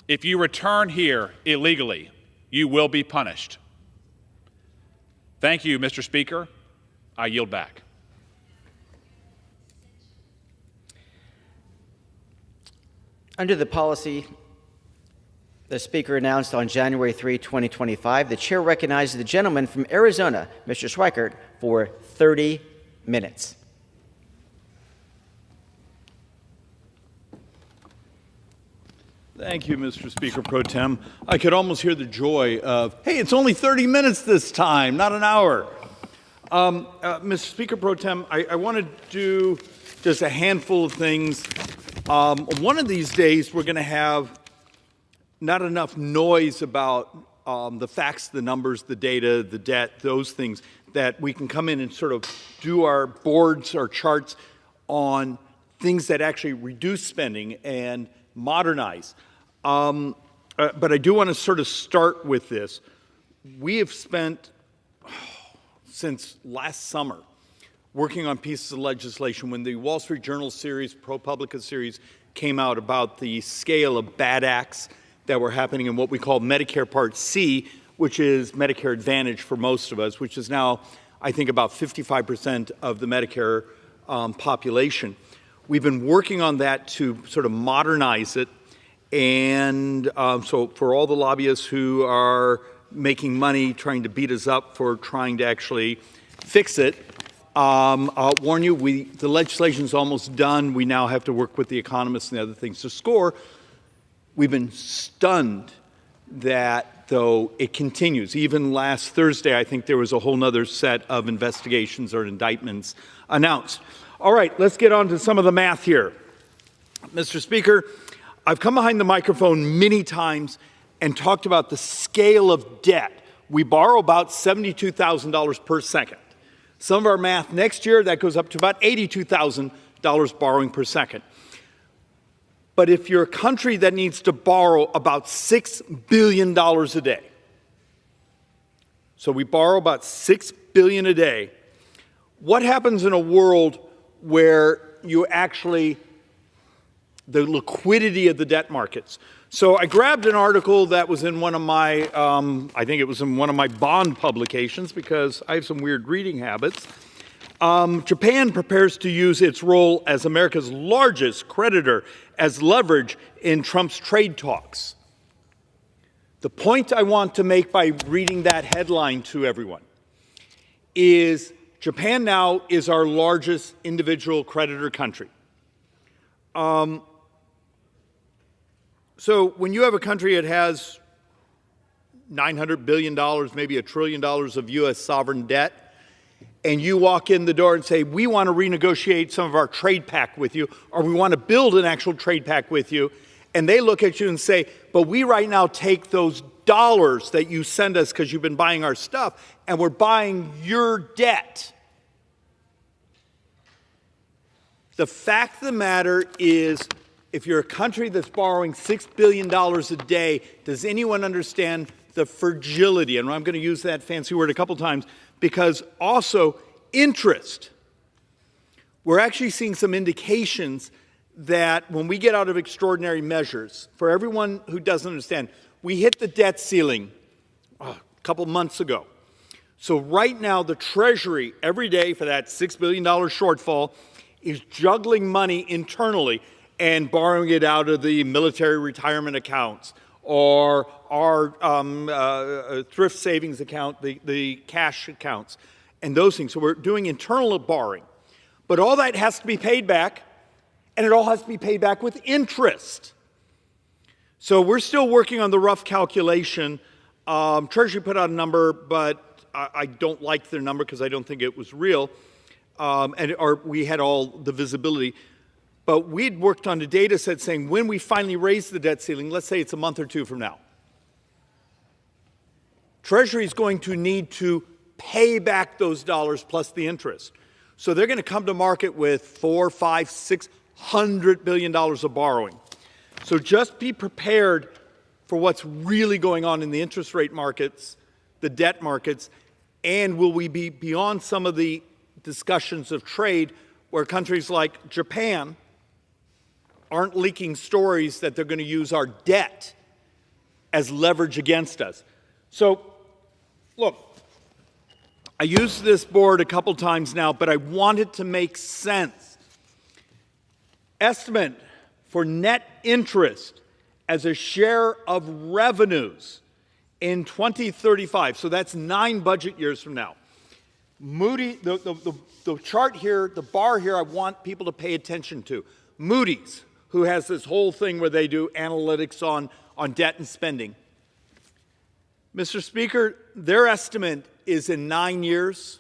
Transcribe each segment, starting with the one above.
If you return here illegally, you will be punished. Thank you, Mr. Speaker. I yield back. Under the policy the Speaker announced on January 3, 2025, the Chair recognizes the gentleman from Arizona, Mr. Schweikert, for 30 minutes. Thank you, Mr. Speaker Pro Tem. I could almost hear the joy of, hey, it's only 30 minutes this time, not an hour. Mr. Speaker Pro Tem, I want to do just a handful of things. One of these days, we're going to have not enough noise about the facts, the numbers, the data, the debt, those things, that we can come in and sort of do our boards, our charts on things that actually reduce spending and modernize. But I do want to sort of start with this. We have spent, since last summer, working on pieces of legislation. When the Wall Street Journal series, ProPublica series, came out about the scale of bad acts that were happening in what we call Medicare Part C, which is Medicare Advantage for most of us, which is now, I think, about 55% of the Medicare population. We've been working on that to sort of modernize it. And so for all the lobbyists who are making money trying to beat us up for trying to actually fix it, I'll warn you, the legislation's almost done. We now have to work with the economists and the other things to score. We've been stunned that, though, it continues. Even last Thursday, I think there was a whole nother set of investigations or indictments announced. All right, let's get on to some of the math here. Mr. Speaker, I've come behind the microphone many times and talked about the scale of debt. We borrow about $72,000 per second. Some of our math next year, that goes up to about $82,000 borrowing per second. But if you're a country that needs to borrow about $6 billion a day, so we borrow about $6 billion a day, what happens in a world where you actually, the liquidity of the debt markets? So I grabbed an article that was in one of my, I think it was in one of my bond publications because I have some weird reading habits. Japan prepares to use its role as America's largest creditor as leverage in Trump's trade talks. The point I want to make by reading that headline to everyone is Japan now is our largest individual creditor country. So when you have a country that has $900 billion, maybe $1 trillion of U.S. sovereign debt, and you walk in the door and say, we want to renegotiate some of our trade pact with you, or we want to build an actual trade pact with you, and they look at you and say, but we right now take those dollars that you send us because you've been buying our stuff, and we're buying your debt. The fact of the matter is, if you're a country that's borrowing $6 billion a day, does anyone understand the fragility? And I'm going to use that fancy word a couple times, because also interest. We're actually seeing some indications that when we get out of extraordinary measures, for everyone who doesn't understand, we hit the debt ceiling a couple months ago. So right now, the Treasury, every day for that $6 billion shortfall, is juggling money internally and borrowing it out of the military retirement accounts or our thrift savings account, the cash accounts, and those things. So we're doing internal borrowing. But all that has to be paid back, and it all has to be paid back with interest. So we're still working on the rough calculation. Treasury put out a number, but I don't like their number because I don't think it was real, or we had all the visibility. But we'd worked on a data set saying when we finally raise the debt ceiling, let's say it's a month or two from now, Treasury is going to need to pay back those dollars plus the interest. So they're going to come to market with $400, $500, $600 billion of borrowing. So just be prepared for what's really going on in the interest rate markets, the debt markets, and will we be beyond some of the discussions of trade where countries like Japan aren't leaking stories that they're going to use our debt as leverage against us. So, look, I used this board a couple times now, but I want it to make sense. Estimate for net interest as a share of revenues in 2035. So that's 9 budget years from now. Moody, the chart here, the bar here, I want people to pay attention to. Moody's, who has this whole thing where they do analytics on debt and spending. Mr. Speaker, their estimate is in 9 years,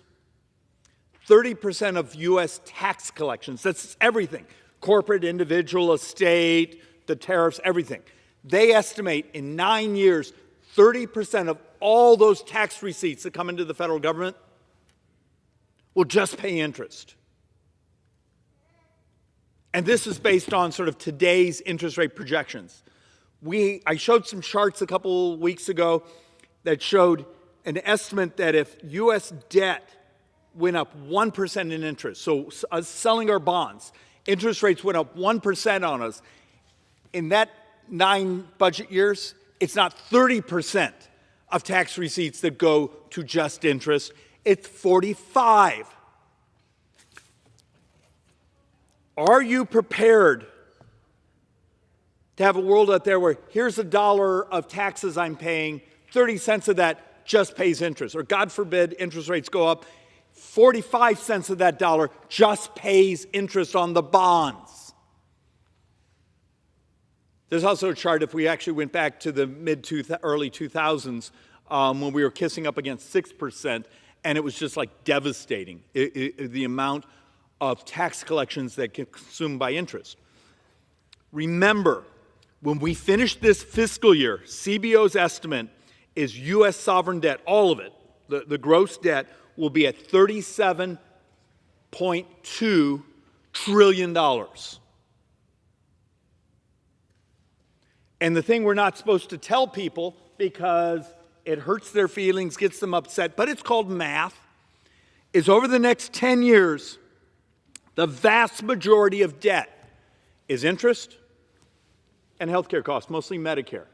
30% of U.S. tax collections, that's everything, corporate, individual, estate, the tariffs, everything. They estimate in 9 years, 30% of all those tax receipts that come into the federal government will just pay interest. And this is based on sort of today's interest rate projections. I showed some charts a couple weeks ago that showed an estimate that if U.S. debt went up 1% in interest, so us selling our bonds, interest rates went up 1% on us, in that 9 budget years, it's not 30% of tax receipts that go to just interest, it's 45. Are you prepared to have a world out there where here's $1 of taxes I'm paying, 30 cents of that just pays interest, or God forbid interest rates go up, 45 cents of that dollar just pays interest on the bonds. There's also a chart if we actually went back to the early 2000s when we were kissing up against 6%, and it was just like devastating, the amount of tax collections that get consumed by interest. Remember, when we finish this fiscal year, CBO's estimate is U.S. sovereign debt, all of it, the gross debt, will be at $37.2 trillion. And the thing we're not supposed to tell people because it hurts their feelings, gets them upset, but it's called math, is over the next 10 years, the vast majority of debt is interest and healthcare costs, mostly Medicare.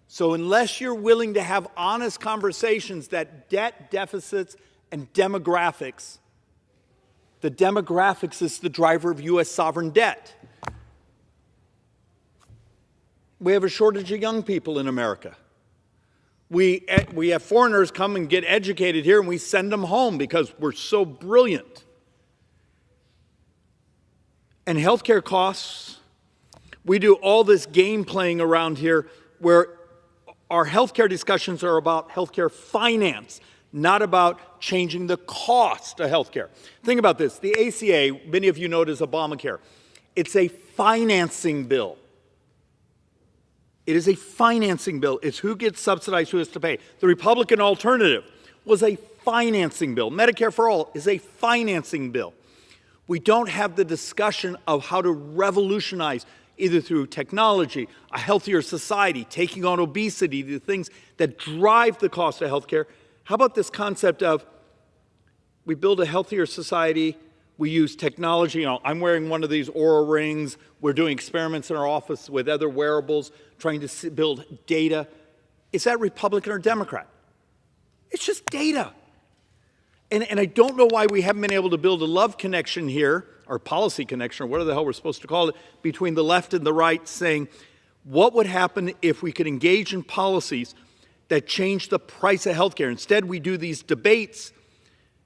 So unless you're willing to have honest conversations that debt deficits and demographics, the demographics is the driver of U.S. sovereign debt. We have a shortage of young people in America. We have foreigners come and get educated here and we send them home because we're so brilliant. And healthcare costs, we do all this game playing around here where our healthcare discussions are about healthcare finance, not about changing the cost of healthcare. Think about this. The ACA, many of you know it as Obamacare. It's a financing bill. It is a financing bill. It's who gets subsidized, who has to pay. The Republican alternative was a financing bill. Medicare for All is a financing bill. We don't have the discussion of how to revolutionize, either through technology, a healthier society, taking on obesity, the things that drive the cost of healthcare. How about this concept of we build a healthier society, we use technology. You know, I'm wearing one of these Oura rings. We're doing experiments in our office with other wearables, trying to build data. Is that Republican or Democrat? It's just data. And I don't know why we haven't been able to build a love connection here, or policy connection, or whatever the hell we're supposed to call it, between the left and the right, saying, what would happen if we could engage in policies that change the price of healthcare? Instead, we do these debates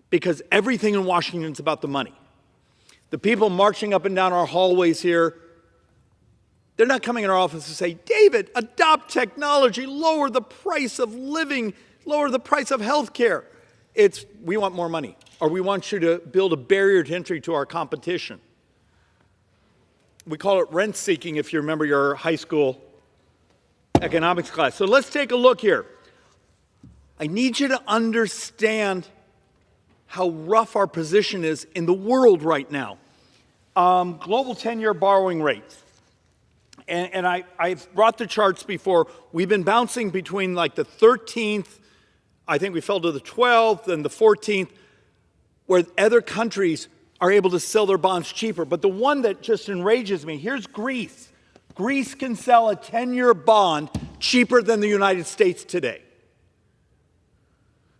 because everything in Washington is about the money. The people marching up and down our hallways here, they're not coming in our office to say, David, adopt technology, lower the price of living, lower the price of healthcare. It's, we want more money, or we want you to build a barrier to entry to our competition. We call it rent seeking if you remember your high school economics class. So let's take a look here. I need you to understand how rough our position is in the world right now. Global 10-year borrowing rates. And I've brought the charts before. We've been bouncing between like the 13th, I think we fell to the 12th and the 14th, where other countries are able to sell their bonds cheaper. But the one that just enrages me, here's Greece. Greece can sell a 10-year bond cheaper than the United States today.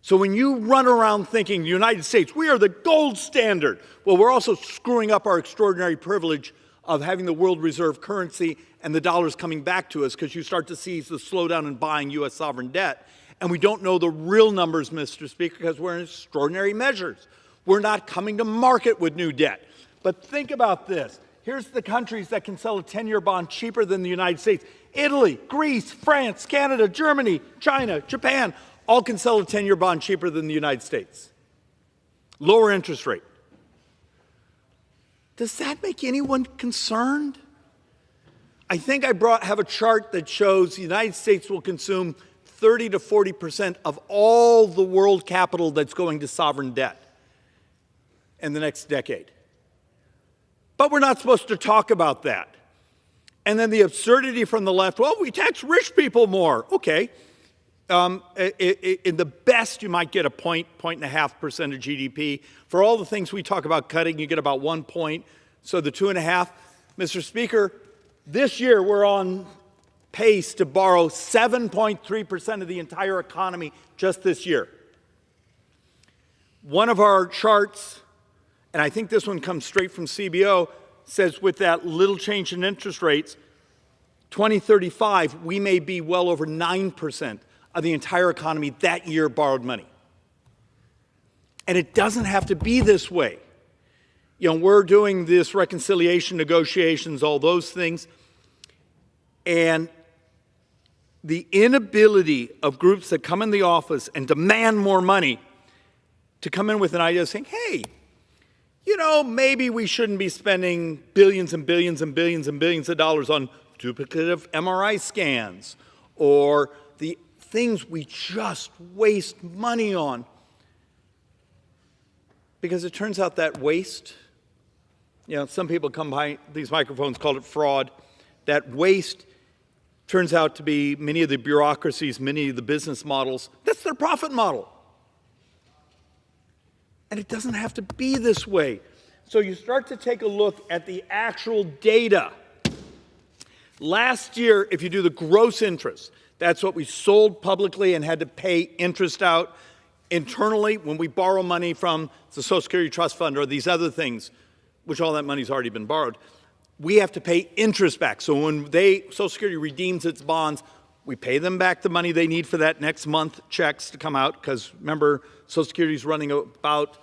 So when you run around thinking the United States, we are the gold standard, well, we're also screwing up our extraordinary privilege of having the world reserve currency and the dollars coming back to us, because you start to see the slowdown in buying U.S. sovereign debt. And we don't know the real numbers, Mr. Speaker, because we're in extraordinary measures. We're not coming to market with new debt. But think about this. Here's the countries that can sell a 10-year bond cheaper than the United States. Italy, Greece, France, Canada, Germany, China, Japan, all can sell a 10-year bond cheaper than the United States. Lower interest rate. Does that make anyone concerned? I think I have a chart that shows the United States will consume 30 to 40% of all the world capital that's going to sovereign debt in the next decade. But we're not supposed to talk about that. And then the absurdity from the left, well, we tax rich people more. Okay. In the best, you might get a point and a half percent of GDP. For all the things we talk about cutting, you get about 1 point. So the 2.5. Mr. Speaker, this year we're on pace to borrow 7.3% of the entire economy just this year. One of our charts, and I think this one comes straight from CBO, says with that little change in interest rates, 2035, we may be well over 9% of the entire economy that year borrowed money. And it doesn't have to be this way. You know, we're doing this reconciliation, negotiations, all those things. And the inability of groups that come in the office and demand more money to come in with an idea saying, hey, you know, maybe we shouldn't be spending billions and billions and billions and billions of dollars on duplicative MRI scans or the things we just waste money on. Because it turns out that waste, you know, some people come behind these microphones, call it fraud. That waste turns out to be many of the bureaucracies, many of the business models. That's their profit model. And it doesn't have to be this way. So you start to take a look at the actual data. Last year, if you do the gross interest, that's what we sold publicly and had to pay interest out internally when we borrow money from the Social Security Trust Fund or these other things, which all that money's already been borrowed. We have to pay interest back. So when Social Security redeems its bonds, we pay them back the money they need for that next month checks to come out, because remember, Social Security is running about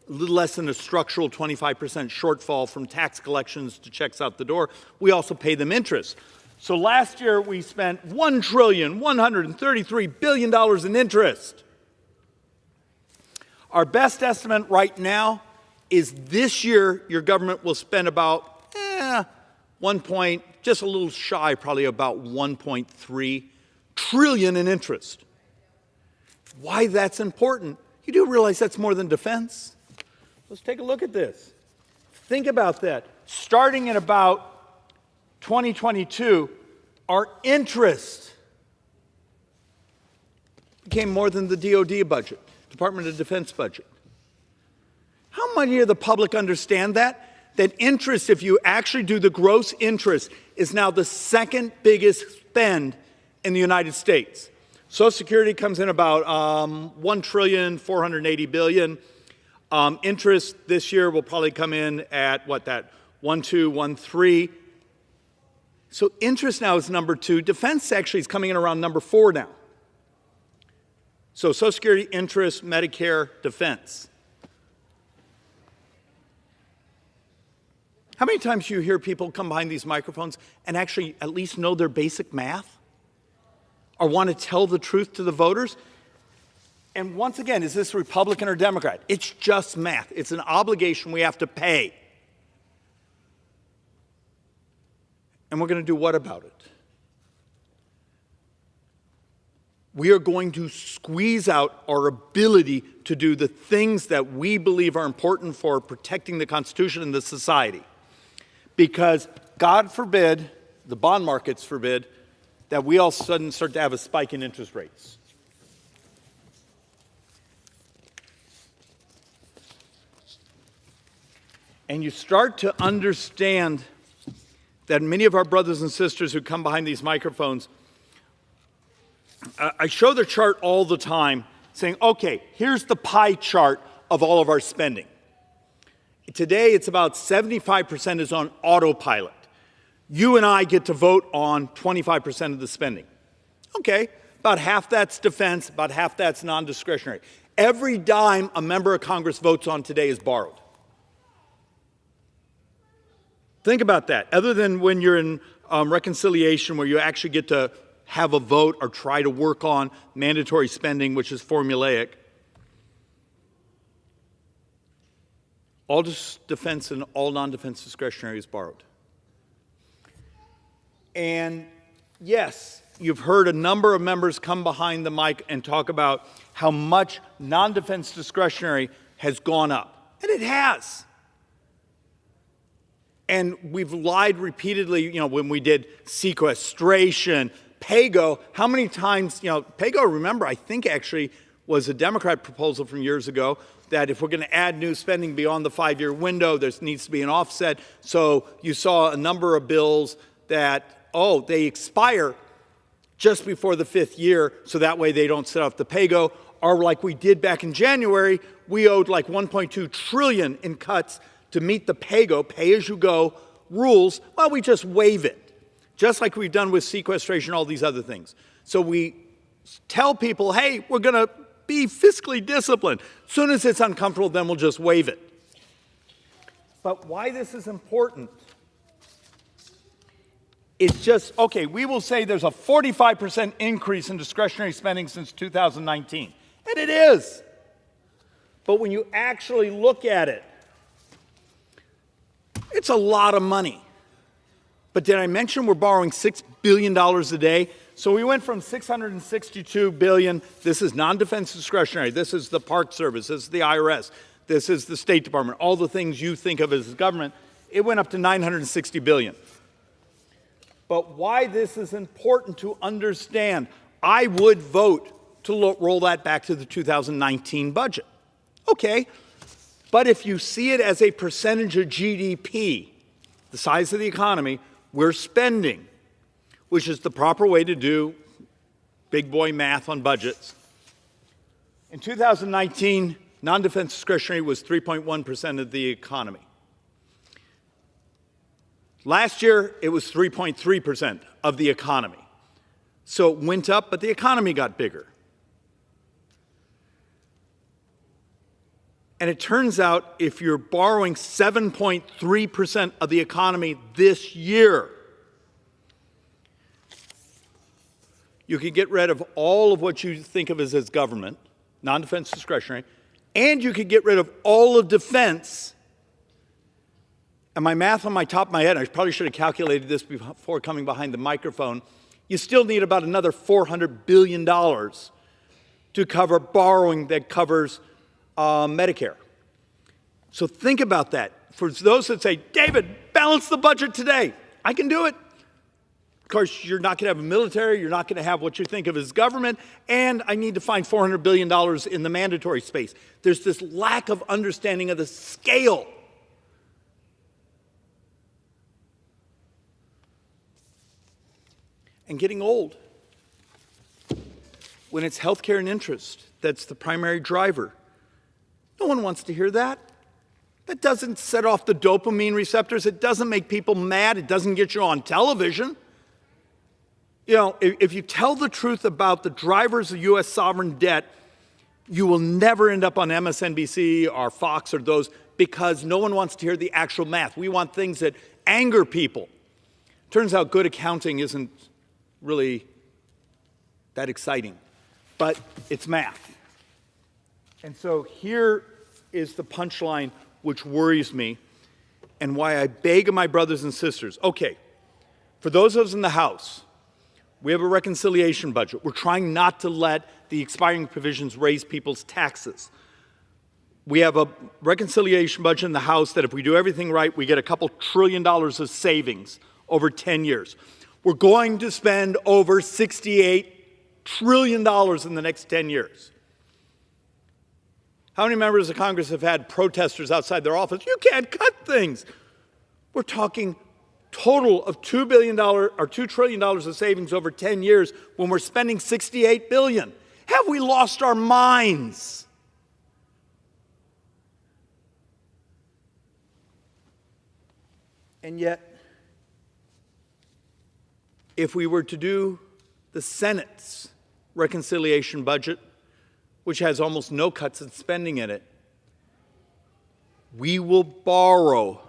a little less than a structural 25% shortfall from tax collections to checks out the door. We also pay them interest. So last year we spent $1,133 billion in interest. Our best estimate right now is this year your government will spend about just a little shy, probably about 1.3 trillion in interest. Why that's important? You do realize that's more than defense? Let's take a look at this. Think about that. Starting in about 2022, our interest became more than the DoD budget, Department of Defense budget. How many of the public understand that? That interest, if you actually do the gross interest, is now the second biggest spend in the United States. Social Security comes in about $1.480 trillion. Interest this year will probably come in at, 1.213. So interest now is number 2. Defense actually is coming in around number 4 now. So Social Security, interest, Medicare, defense. How many times do you hear people come behind these microphones and actually at least know their basic math or want to tell the truth to the voters? And once again, is this Republican or Democrat? It's just math. It's an obligation we have to pay. And we're going to do what about it? We are going to squeeze out our ability to do the things that we believe are important for protecting the Constitution and the society. Because God forbid, the bond markets forbid, that we all of a sudden start to have a spike in interest rates. And you start to understand that many of our brothers and sisters who come behind these microphones I show the chart all the time saying, okay, here's the pie chart of all of our spending. Today, it's about 75% is on autopilot. You and I get to vote on 25% of the spending. Okay, about half that's defense, about half that's non-discretionary. Every dime a member of Congress votes on today is borrowed. Think about that. Other than when you're in reconciliation where you actually get to have a vote or try to work on mandatory spending, which is formulaic, all defense and all non-defense discretionary is borrowed. And yes, you've heard a number of members come behind the mic and talk about how much non-defense discretionary has gone up. And it has. And we've lied repeatedly, when we did sequestration, PAYGO, how many times, PAYGO, remember, I think actually was a Democrat proposal from years ago that if we're going to add new spending beyond the 5-year window, there needs to be an offset. So you saw a number of bills that, they expire just before the 5th year, so that way they don't set off the PAYGO. Or like we did back in January, we owed like $1.2 trillion in cuts to meet the PAYGO, pay-as-you-go rules. Well, we just waive it, just like we've done with sequestration, all these other things. So we tell people, hey, we're going to be fiscally disciplined. As soon as it's uncomfortable, then we'll just waive it. But why this is important, it's just, okay, we will say there's a 45% increase in discretionary spending since 2019. And it is. But when you actually look at it, it's a lot of money. But did I mention we're borrowing $6 billion a day? So we went from $662 billion. This is non-defense discretionary. This is the Park Service. This is the IRS. This is the State Department. All the things you think of as government. It went up to $960 billion. But why this is important to understand, I would vote to roll that back to the 2019 budget. Okay, but if you see it as a percentage of GDP, the size of the economy, we're spending, which is the proper way to do big boy math on budgets. In 2019, non-defense discretionary was 3.1% of the economy. Last year, it was 3.3% of the economy. So it went up, but the economy got bigger. And it turns out if you're borrowing 7.3% of the economy this year, you could get rid of all of what you think of as government, non-defense discretionary, and you could get rid of all of defense. And my math on my top of my head, I probably should have calculated this before coming behind the microphone, you still need about another $400 billion to cover borrowing that covers Medicare. So think about that. For those that say, David, balance the budget today. I can do it. Of course, you're not going to have a military. You're not going to have what you think of as government. And I need to find $400 billion in the mandatory space. There's this lack of understanding of the scale. And getting old. When it's healthcare and interest, that's the primary driver. No one wants to hear that. That doesn't set off the dopamine receptors. It doesn't make people mad. It doesn't get you on television. If you tell the truth about the drivers of U.S. sovereign debt, you will never end up on MSNBC or Fox or those because no one wants to hear the actual math. We want things that anger people. Turns out good accounting isn't really that exciting, but it's math. And so here is the punchline which worries me and why I beg of my brothers and sisters. Okay, for those of us in the House, we have a reconciliation budget. We're trying not to let the expiring provisions raise people's taxes. We have a reconciliation budget in the House that if we do everything right, we get a couple $1 trillion of savings over 10 years. We're going to spend over $68 trillion in the next 10 years. How many members of Congress have had protesters outside their office? You can't cut things. We're talking total of $2 billion or $2 trillion of savings over 10 years when we're spending $68 billion. Have we lost our minds? And yet, if we were to do the Senate's reconciliation budget, which has almost no cuts in spending in it, we will borrow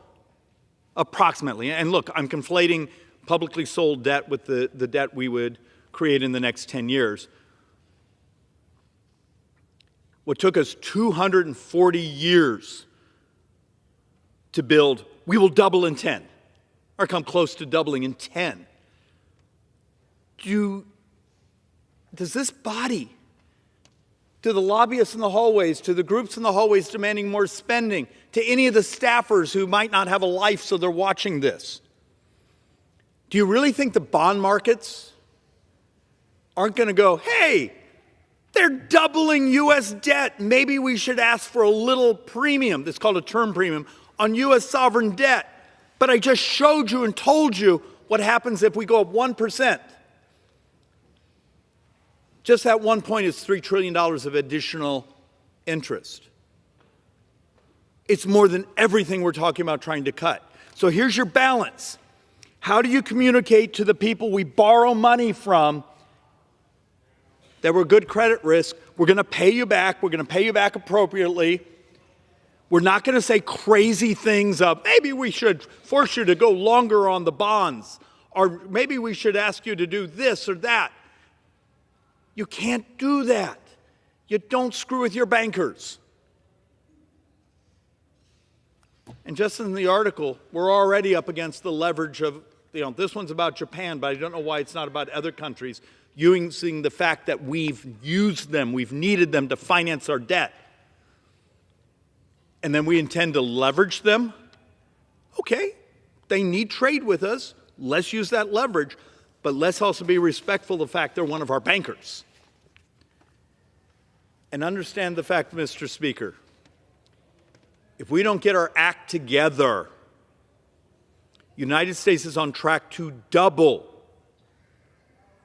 approximately, and look, I'm conflating publicly sold debt with the debt we would create in the next 10 years. What took us 240 years to build, we will double in 10, or come close to doubling in 10. Does this body, to the lobbyists in the hallways, to the groups in the hallways demanding more spending, to any of the staffers who might not have a life so they're watching this, do you really think the bond markets aren't going to go, hey, they're doubling U.S. debt. Maybe we should ask for a little premium, that's called a term premium, on U.S. sovereign debt. But I just showed you and told you what happens if we go up 1%. Just that 1 point is $3 trillion of additional interest. It's more than everything we're talking about trying to cut. So here's your balance. How do you communicate to the people we borrow money from that we're good credit risk? We're going to pay you back. We're going to pay you back appropriately. We're not going to say crazy things of, maybe we should force you to go longer on the bonds, or maybe we should ask you to do this or that. You can't do that. You don't screw with your bankers. And just in the article, we're already up against the leverage of, this one's about Japan, but I don't know why it's not about other countries, using the fact that we've used them, we've needed them to finance our debt. And then we intend to leverage them. Okay, they need trade with us. Let's use that leverage. But let's also be respectful of the fact they're one of our bankers. And understand the fact, Mr. Speaker, if we don't get our act together, the United States is on track to double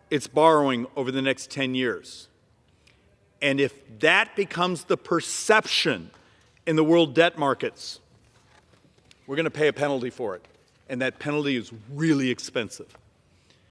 its borrowing over the next 10 years. And if that becomes the perception in the world debt markets, we're going to pay a penalty for it. And that penalty is really expensive.